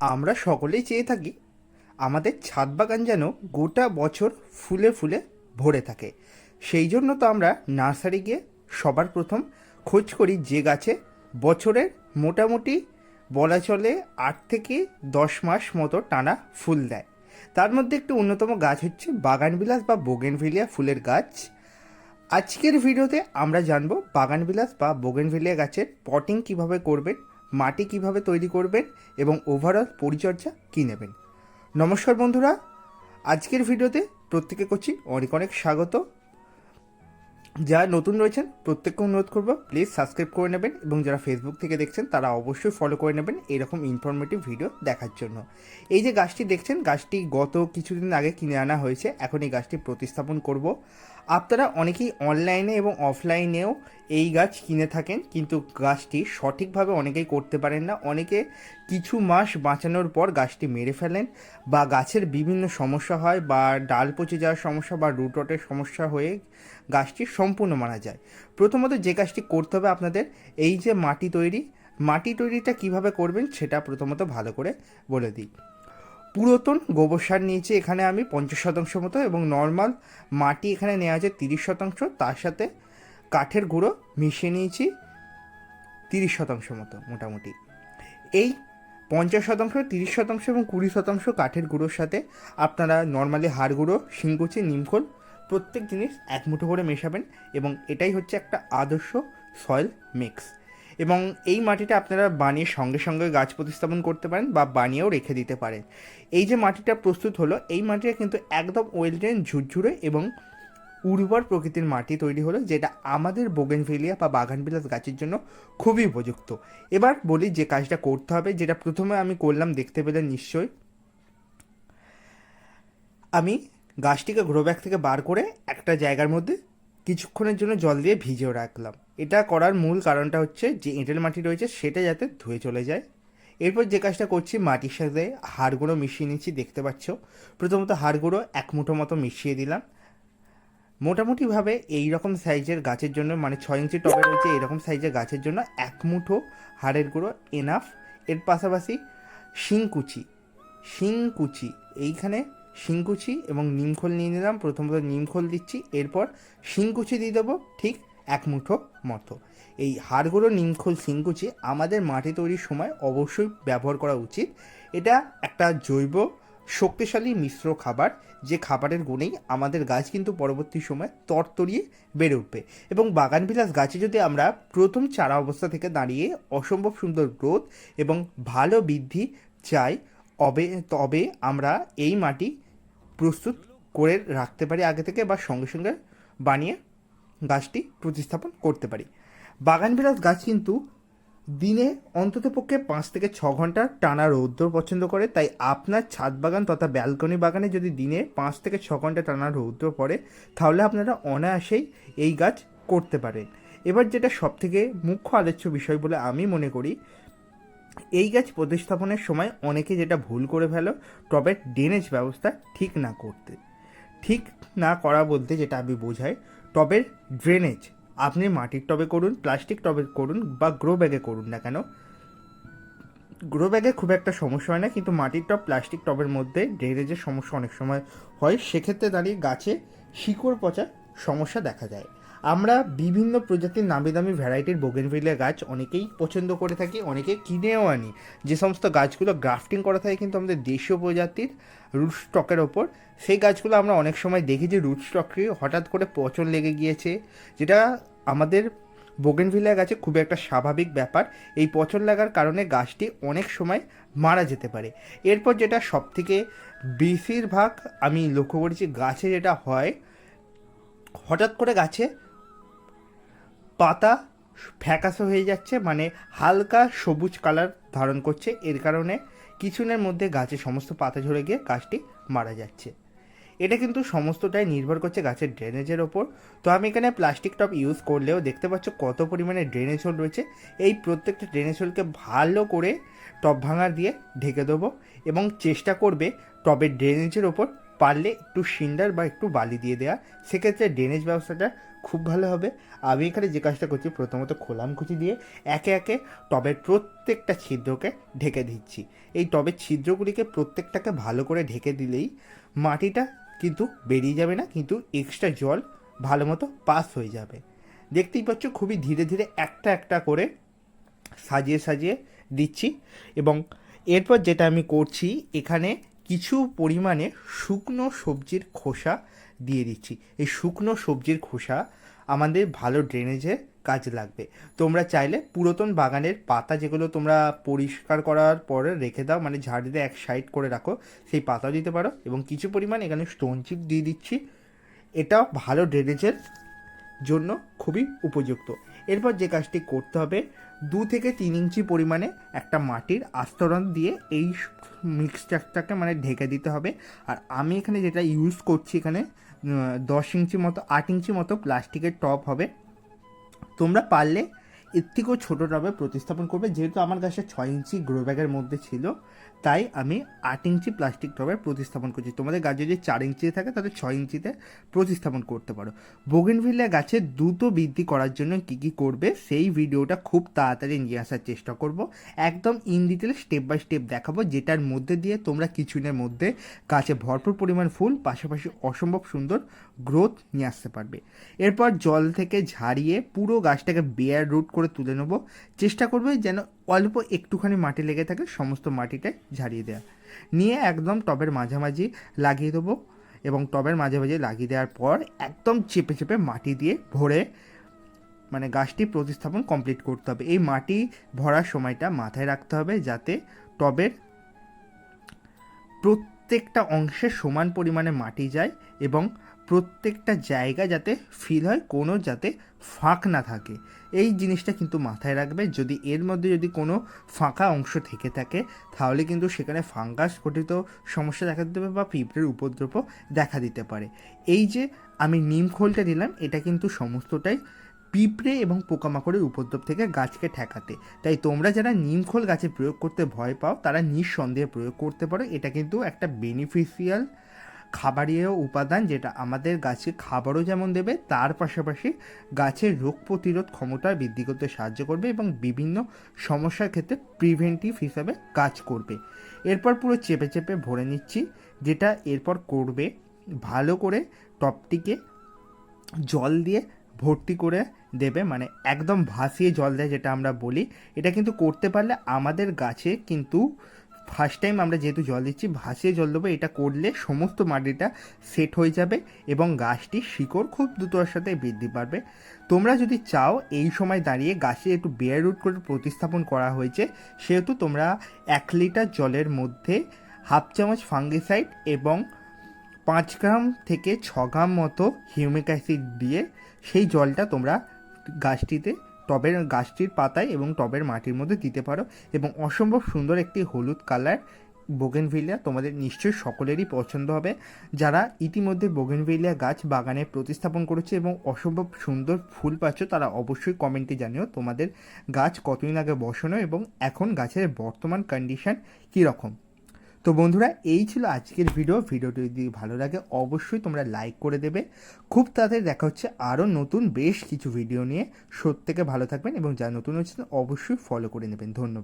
আমরা সকলেই চেয়ে থাকি আমাদের ছাদ বাগান যেন গোটা বছর ফুলে ফুলে ভরে থাকে। সেই জন্য তো আমরা নার্সারি গিয়ে সবার প্রথম খোঁজ করি যে গাছে বছরের মোটামুটি বলা চলে 8 থেকে 10 মাস মতো টানা ফুল দেয়। তার মধ্যে একটি অন্যতম গাছ হচ্ছে বাগানবিলাস বা বোগেনভিলিয়া ফুলের গাছ। আজকের ভিডিওতে আমরা জানবো বাগানবিলাস বা বোগেনভিলিয়া গাছের পটিং কিভাবে করবেন, মাটি কিভাবে তৈরি করবেন এবং ওভারঅল পরিচর্যা কী নেবেন। নমস্কার বন্ধুরা, আজকের ভিডিওতে প্রত্যেকে করছি অনেক অনেক স্বাগত। যারা নতুন রয়েছেন প্রত্যেককে অনুরোধ করবো প্লিজ সাবস্ক্রাইব করে নেবেন এবং যারা ফেসবুক থেকে দেখছেন তারা অবশ্যই ফলো করে নেবেন এরকম ইনফরমেটিভ ভিডিও দেখার জন্য। এই যে গাছটি দেখছেন, গাছটি গত কিছুদিন আগে কিনে আনা হয়েছে। এখন এই গাছটি প্রতিস্থাপন করব। আপনারা অনেকেই অনলাইনে এবং অফলাইনেও এই গাছ কিনে থাকেন, কিন্তু গাছটি সঠিকভাবে অনেকেই করতে পারেন না। অনেকে কিছু মাস বাঁচানোর পর গাছটি মেরে ফেলেন, বা গাছের বিভিন্ন সমস্যা হয়, বা ডাল পচে যাওয়ার সমস্যা বা রুট রটের সমস্যা হয়ে গাছটি সম্পূর্ণ মারা যায়। প্রথমত যে কাজটি করতে হবে আপনাদের, এই যে মাটি তৈরিটা কিভাবে করবেন সেটা প্রথমত ভালো করে বলে দিই। পুরাতন গোবর সার নিয়েছি এখানে আমি 50% মতো, এবং নর্মাল মাটি এখানে নেওয়া আছে 30%। তার সাথে কাঠের গুঁড়ো মিশিয়ে নিয়েছি 30% মতো মোটামুটি। এই 50%, 30% এবং 20% কাঠের গুঁড়োর সাথে আপনারা নর্মালি হাড় গুঁড়ো, শিংকুচি, নিমখোল প্রত্যেক জিনিস এক মুঠো করে মেশাবেন, এবং এটাই হচ্ছে একটা আদর্শ সয়েল মিক্স। এবং এই মাটিটা আপনারা বানিয়ে সঙ্গে সঙ্গে গাছ প্রতিস্থাপন করতে পারেন বা বানিয়েও রেখে দিতে পারেন। এই যে মাটিটা প্রস্তুত হলো, এই মাটিটা কিন্তু একদম ওয়েল ড্রেন, ঝুরঝুরে এবং উর্বর প্রকৃতির মাটি তৈরি হলো, যেটা আমাদের বোগেনভিলিয়া বা বাগানবিলাস গাছের জন্য খুবই উপযুক্ত। এবার বলি যে কাজটা করতে হবে, যেটা প্রথমে আমি করলাম দেখতে পেলেন নিশ্চয়ই। আমি গাছটিকে গ্রো ব্যাগ থেকে বার করে একটা জায়গার মধ্যে কিছুক্ষণের জন্য জল দিয়ে ভিজিয়ে রাখলাম। এটা করার মূল কারণটা হচ্ছে যে এঁটেল মাটি রয়েছে সেটা যাতে ধুয়ে চলে যায়। এরপর যে কাজটা করছি, মাটির সাথে হাড় গুঁড়ো মিশিয়ে নিচ্ছি, দেখতে পাচ্ছ। প্রথমত হাড় গুঁড়ো 1 মুঠো মতো মিশিয়ে দিলাম। মোটামুটিভাবে এই রকম সাইজের গাছের জন্য, মানে 6 ইঞ্চি টবে রয়েছে এরকম সাইজের গাছের জন্য 1 মুঠো হাড়ের গুঁড়ো এনাফ। এর পাশাপাশি শিংকুচি এইখানে শিংকুচি এবং নিমখোল নিয়ে নিলাম। প্রথমত নিমখোল দিচ্ছি, এরপর শিংকুচি দিয়ে দেবো ঠিক 1 মুঠো মতো। এই হাড়গুঁড়ো, নিমখোল, শিংকুচি আমাদের মাটি তৈরির সময় অবশ্যই ব্যবহার করা উচিত। এটা একটা জৈব শক্তিশালী মিশ্র খাবার, যে খাবারের গুণেই আমাদের গাছ কিন্তু পরবর্তী সময় তরতরিয়ে বেড়ে উঠবে। এবং বাগানবিলাস গাছে যদি আমরা প্রথম চারা অবস্থা থেকে দাঁড়িয়ে অসম্ভব সুন্দর গ্রোথ এবং ভালো বৃদ্ধি চাই, তবে আমরা এই মাটি প্রস্তুত করে রাখতে পারি আগে থেকে, বা সঙ্গে সঙ্গে বানিয়ে গাছটি প্রতিস্থাপন করতে পারি। বাগানবিলাস গাছ কিন্তু দিনে অন্ততপক্ষে 5 থেকে 6 ঘন্টা টানা রৌদ্র পছন্দ করে, তাই আপনার ছাদ বাগান তথা ব্যালকনি বাগানে যদি দিনে 5 থেকে 6 ঘন্টা টানা রৌদ্র পড়ে, তাহলে আপনারা অনায়াসেই এই গাছ করতে পারেন। এবার যেটা সবথেকে মুখ্য আলোচ্য বিষয় বলে আমি মনে করি, এই গাছ প্রতিস্থাপনের সময় অনেকে যেটা ভুল করে ফেলো, টবের ড্রেনেজ ব্যবস্থা ঠিক না করা বলতে যেটা আমি বোঝাই, টবের ড্রেনেজ আপনি মাটির টবে করুন, প্লাস্টিক টবে করুন বা গ্রো ব্যাগে করুন না কেন, গ্রো ব্যাগে খুব একটা সমস্যা হয় না, কিন্তু মাটির টব, প্লাস্টিক টবের মধ্যে ড্রেনেজের সমস্যা অনেক সময় হয়। সেক্ষেত্রে দাঁড়িয়ে গাছে শিকড় পচার সমস্যা দেখা যায়। আমরা বিভিন্ন প্রজাতির নামি দামি ভ্যারাইটির বোগেনভিলিয়া গাছ অনেকেই পছন্দ করে থাকি, অনেকে কিনেও আনি। যে সমস্ত গাছগুলো গ্রাফটিং করা থাকে কিন্তু আমাদের দেশীয় প্রজাতির রুট স্টকের ওপর, সেই গাছগুলো আমরা অনেক সময় দেখি যে রুট স্টকে হঠাৎ করে পচন লেগে গিয়েছে, যেটা আমাদের বোগেনভিলিয়া গাছে খুব একটা স্বাভাবিক ব্যাপার। এই পচন লাগার কারণে গাছটি অনেক সময় মারা যেতে পারে। এরপর যেটা সবথেকে বেশিরভাগ আমি লক্ষ্য করেছি গাছে যেটা হয়, হঠাৎ করে গাছে পাতা ফ্যাকাশে হয়ে যাচ্ছে, মানে হালকা সবুজ কালার ধারণ করছে। এর কারণে কিছুদিনের মধ্যে গাছের সমস্ত পাতা ঝরে গিয়ে গাছটি মারা যাচ্ছে। এটা কিন্তু সমস্তটাই নির্ভর করছে গাছের ড্রেনেজের ওপর। তো আমি এখানে প্লাস্টিক টব ইউজ করলেও দেখতে পাচ্ছ কত পরিমাণে ড্রেনেজ হোল রয়েছে। এই প্রত্যেকটা ড্রেনেজ হোলকে ভালো করে টব ভাঙা দিয়ে ঢেকে দেবো, এবং চেষ্টা করবে টবের ড্রেনেজের ওপর পারলে একটু সিন্ডার বা একটু বালি দিয়ে দেওয়া, সেক্ষেত্রে ড্রেনেজ ব্যবস্থাটা খুব ভালো হবে। আমি এখানে যে কাজটা করছি, প্রথমত খোলামকুচি দিয়ে একে একে টবের প্রত্যেকটা ছিদ্রকে ঢেকে দিচ্ছি। এই টবের ছিদ্রগুলিকে প্রত্যেকটাকে ভালো করে ঢেকে দিলেই মাটিটা কিন্তু বেরিয়ে যাবে না, কিন্তু এক্সট্রা জল ভালো মতো পাস হয়ে যাবে। দেখতেই পাচ্ছ খুবই ধীরে ধীরে একটা একটা করে সাজিয়ে সাজিয়ে দিচ্ছি। এবং এরপর যেটা আমি করছি, এখানে কিছু পরিমাণে শুকনো সবজির খোসা দিয়ে দিচ্ছি। এই শুকনো সবজির খোসা আমাদের ভালো ড্রেনেজের কাজ লাগবে। তোমরা চাইলে পুরাতন বাগানের পাতা যেগুলো তোমরা পরিষ্কার করার পরে রেখে দাও, মানে ঝাড় দিয়ে এক সাইড করে রাখো, সেই পাতাও দিতে পারো। এবং কিছু পরিমাণ এখানে স্টোন চিপ দিয়ে দিচ্ছি, এটাও ভালো ড্রেনেজের জন্য খুবই উপযুক্ত। এরপর যে কাজটি করতে হবে, 2 থেকে 3 ইঞ্চি পরিমাণে একটা মাটির আস্তরণ দিয়ে এই মিক্সচারটাকে মানে ঢেকে দিতে হবে। আর আমি এখানে যেটা ইউজ করছি, এখানে 10 ইঞ্চি মতো 8 ইঞ্চি মতো প্লাস্টিকের টব হবে। তোমরা পারলে এর থেকেও ছোটো টবে প্রতিস্থাপন করবে। যেহেতু আমার কাছে 6 ইঞ্চি গ্রো ব্যাগের মধ্যে ছিল, তাই আমি 8 ইঞ্চি প্লাস্টিক টবে প্রতিস্থাপন করছি। তোমাদের গাছ যদি 4 ইঞ্চি থাকে তাহলে 6 ইঞ্চিতে প্রতিস্থাপন করতে পারো। বোগেনভিলিয়া গাছের দ্রুত বৃদ্ধি করার জন্য কী কী করবে সেই ভিডিওটা খুব তাড়াতাড়ি নিয়ে আসার চেষ্টা করব। একদম in detail step by step দেখাবো, যেটার মধ্যে দিয়ে তোমরা কিছুদিনের মধ্যে গাছে ভরপুর পরিমাণ ফুল, পাশাপাশি অসম্ভব সুন্দর গ্রোথ নিয়ে আসতে পারবে। এরপর জল থেকে ঝাড়িয়ে পুরো গাছটাকে বেয়ার রুট করে তুলে নেবো। চেষ্টা করবে যেন অল্প একটুখানি মাটি লেগে থাকে, সমস্ত মাটিটাই ঝাড়িয়ে দেওয়া। নিয়ে একদম টবের মাঝামাঝি লাগিয়ে দেবো। এবং টবের মাঝামাঝি লাগিয়ে দেওয়ার পর একদম চেপে চেপে মাটি দিয়ে ভরে মানে গাছটি প্রতিস্থাপন কমপ্লিট করতে হবে। এই মাটি ভরার সময়টা মাথায় রাখতে হবে, যাতে টবের প্রত্যেকটা অংশে সমান পরিমাণে মাটি যায় এবং প্রত্যেকটা জায়গা যাতে ফিল হয়, কোনো যাতে ফাঁক না থাকে। এই জিনিসটা কিন্তু মাথায় রাখবে। যদি এর মধ্যে যদি কোনো ফাঁকা অংশ থেকে থাকে, তাহলে কিন্তু সেখানে ফাঙ্গাস ঘটিত সমস্যা দেখা দিতে পারে বা পিঁপড়ের উপদ্রব দেখা দিতে পারে। এই যে আমি নিম খোলটা দিলাম, এটা কিন্তু সমস্তটাই পিঁপড়ে এবং পোকামাকড়ের উপদ্রব থেকে গাছকে ঠেকাতে। তাই তোমরা যারা নিমখোল গাছে প্রয়োগ করতে ভয় পাও, তারা নিঃসন্দেহে প্রয়োগ করতে পারো। এটা কিন্তু একটা বেনিফিশিয়াল খাবারীয় উপাদান, যেটা আমাদের গাছে খাবারও যেমন দেবে, তার পাশাপাশি গাছের রোগ প্রতিরোধ ক্ষমতা বৃদ্ধি করতে সাহায্য করবে এবং বিভিন্ন সমস্যার ক্ষেত্রে প্রিভেন্টিভ হিসাবে কাজ করবে। এরপর পুরো চেপে চেপে ভরে নিচ্ছি। যেটা এরপর করবে, ভালো করে টপটিকে জল দিয়ে ভর্তি করে দেবে, মানে একদম ভাসিয়ে জল দেয় যেটা আমরা বলি। এটা কিন্তু করতে পারলে আমাদের গাছে কিন্তু ফার্স্ট টাইম আমরা যেহেতু জল দিচ্ছি, ভাসিয়ে জল দেবো। এটা করলে সমস্ত মাটিটা সেট হয়ে যাবে এবং গাছটির শিকড় খুব দ্রুতর সাথে বৃদ্ধি পাবে। তোমরা যদি চাও এই সময় দাঁড়িয়ে গাছে একটু বেয়ার রুট করে প্রতিস্থাপন করা হয়েছে, সেহেতু তোমরা 1 লিটার জলের মধ্যে 1/2 চামচ ফাঙ্গিসাইড এবং 5 গ্রাম থেকে 6 গ্রাম মতো হিউমিক অ্যাসিড দিয়ে সেই জলটা তোমরা গাছটির পাতায় এবং টবের মাটির মধ্যে দিতে পারো। এবং অসম্ভব সুন্দর একটি হলুদ কালার বোগেনভিলিয়া তোমাদের নিশ্চয়ই সকলেরই পছন্দ হবে। যারা ইতিমধ্যে বোগেনভিলিয়া গাছ বাগানে প্রতিস্থাপন করেছে এবং অসম্ভব সুন্দর ফুল পাচ্ছ, তারা অবশ্যই কমেন্টে জানিও তোমাদের গাছ কতদিন আগে বসানো এবং এখন গাছের বর্তমান কন্ডিশন কীরকম। তো বন্ধুরা, এই ছিল আজকের ভিডিওটি যদি ভালো লাগে অবশ্যই তোমরা লাইক করে দেবে। খুব তাড়াতাড়ি দেখা হচ্ছে আরও নতুন বেশ কিছু ভিডিও নিয়ে। প্রত্যেকে ভালো থাকবেন এবং যারা নতুন হচ্ছেন অবশ্যই ফলো করে নেবেন। ধন্যবাদ।